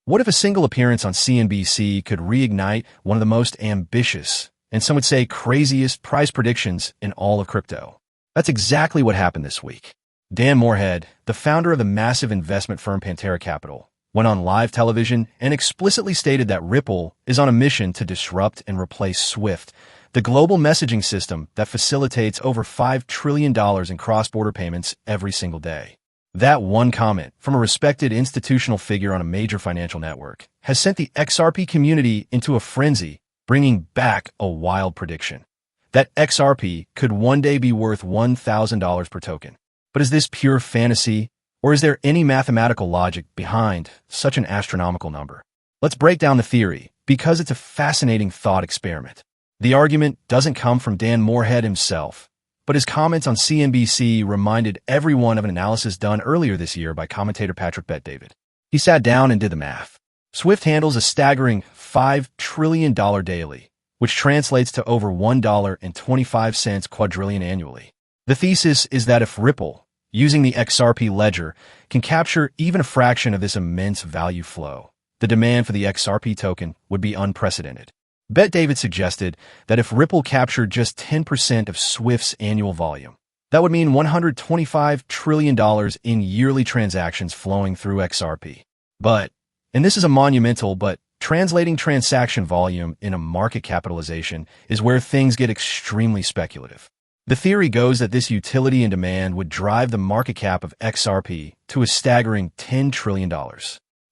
What if a single appearance on CNBC could reignite one of the most ambitious, and some would say craziest, price predictions in all of crypto? That's exactly what happened this week. Dan Morehead, the founder of the massive investment firm Pantera Capital, went on live television and explicitly stated that Ripple is on a mission to disrupt and replace SWIFT, the global messaging system that facilitates over $5 trillion in cross-border payments every single day. That one comment from a respected institutional figure on a major financial network has sent the XRP community into a frenzy, bringing back a wild prediction that XRP could one day be worth $1,000 per token. But is this pure fantasy, or is there any mathematical logic behind such an astronomical number? Let's break down the theory, because it's a fascinating thought experiment. The argument doesn't come from Dan Morehead himself, but his comments on CNBC reminded everyone of an analysis done earlier this year by commentator Bet David. He sat down and did the math. SWIFT handles a staggering $5 trillion daily, which translates to over $1.25 quadrillion annually. The thesis is that if Ripple, using the XRP ledger, can capture even a fraction of this immense value flow, the demand for the XRP token would be unprecedented. Bet David suggested that if Ripple captured just 10% of SWIFT's annual volume, that would mean $125 trillion in yearly transactions flowing through XRP. But, and this is a monumental but translating transaction volume in a market capitalization is where things get extremely speculative. The theory goes that this utility and demand would drive the market cap of XRP to a staggering $10 trillion.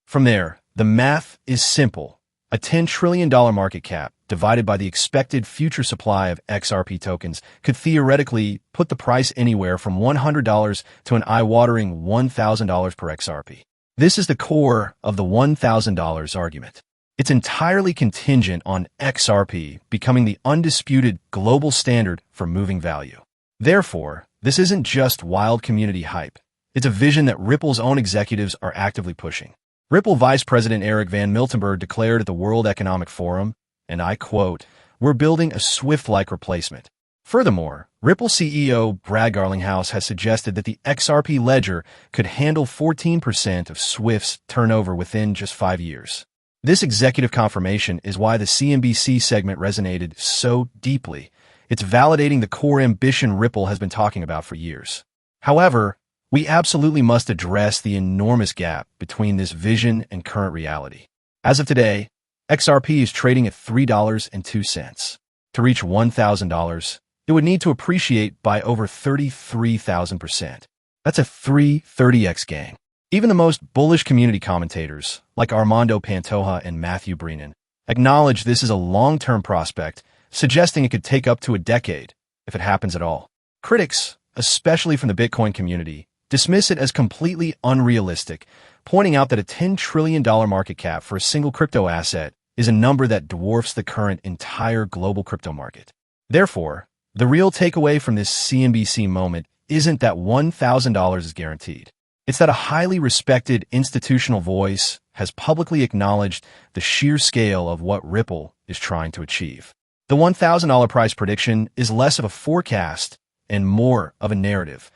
From there, the math is simple. A $10 trillion market cap divided by the expected future supply of XRP tokens could theoretically put the price anywhere from $100 to an eye-watering $1,000 per XRP. This is the core of the $1,000 argument. It's entirely contingent on XRP becoming the undisputed global standard for moving value. Therefore, this isn't just wild community hype. It's a vision that Ripple's own executives are actively pushing. Ripple Vice President Eric Van Miltenburg declared at the World Economic Forum, and I quote, "We're building a SWIFT-like replacement." Furthermore, Ripple CEO Brad Garlinghouse has suggested that the XRP ledger could handle 14% of SWIFT's turnover within just 5 years. This executive confirmation is why the CNBC segment resonated so deeply. It's validating the core ambition Ripple has been talking about for years. However, we absolutely must address the enormous gap between this vision and current reality. As of today, XRP is trading at $3.02. To reach $1,000, it would need to appreciate by over 33,000%. That's a 330x gain. Even the most bullish community commentators, like Armando Pantoja and Matthew Brennan, acknowledge this is a long-term prospect, suggesting it could take up to a decade, if it happens at all. Critics, especially from the Bitcoin community, dismiss it as completely unrealistic, pointing out that a $10 trillion market cap for a single crypto asset is a number that dwarfs the current entire global crypto market. Therefore, the real takeaway from this CNBC moment isn't that $1,000 is guaranteed. It's that a highly respected institutional voice has publicly acknowledged the sheer scale of what Ripple is trying to achieve. The $1,000 price prediction is less of a forecast and more of a narrative,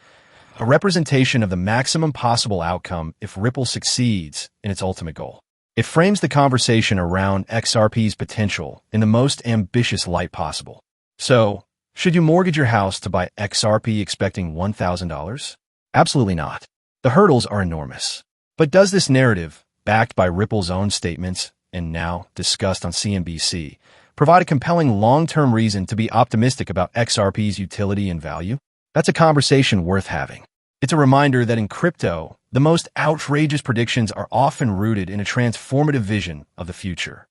a representation of the maximum possible outcome if Ripple succeeds in its ultimate goal. It frames the conversation around XRP's potential in the most ambitious light possible. So, should you mortgage your house to buy XRP expecting $1,000? Absolutely not. The hurdles are enormous. But does this narrative, backed by Ripple's own statements and now discussed on CNBC, provide a compelling long-term reason to be optimistic about XRP's utility and value? That's a conversation worth having. It's a reminder that in crypto, the most outrageous predictions are often rooted in a transformative vision of the future.